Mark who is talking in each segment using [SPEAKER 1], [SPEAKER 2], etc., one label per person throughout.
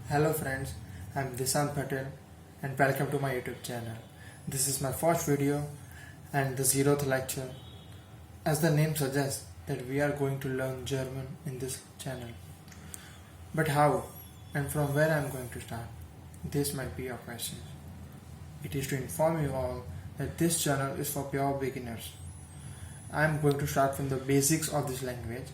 [SPEAKER 1] Hello friends, I'm Dishant Patel and welcome to my YouTube channel. This is my first video and the 0th lecture. As the name suggests that we are going to learn German in this channel. But how and from where I'm going to start? This might be your question. It is to inform you all that this channel is for pure beginners. I'm going to start from the basics of this language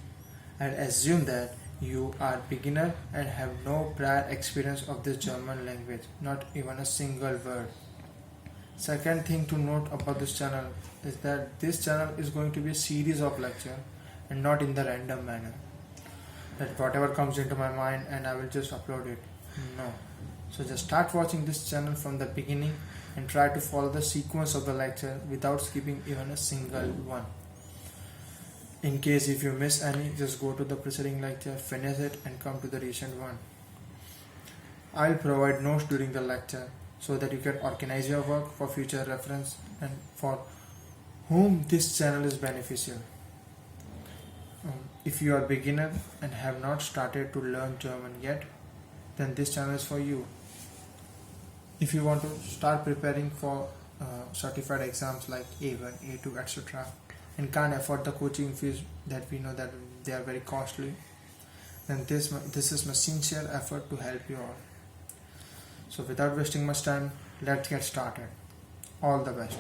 [SPEAKER 1] and assume that you are beginner and have no prior experience of this German language, not even a single word. Second thing to note about this channel is that this channel is going to be a series of lecture and not in the random manner. That whatever comes into my mind and I will just upload it. No. So just start watching this channel from the beginning and try to follow the sequence of the lecture without skipping even a single one. In case if you miss any, just go to the preceding lecture, finish it and come to the recent one. I'll provide notes during the lecture so that you can organize your work for future reference and for whom this channel is beneficial. If you are a beginner and have not started to learn German yet, then this channel is for you. If you want to start preparing for certified exams like A1, A2, etc. and can't afford the coaching fees that we know that they are very costly, then this is my sincere effort to help you all. So without wasting much time, let's get started. All the best.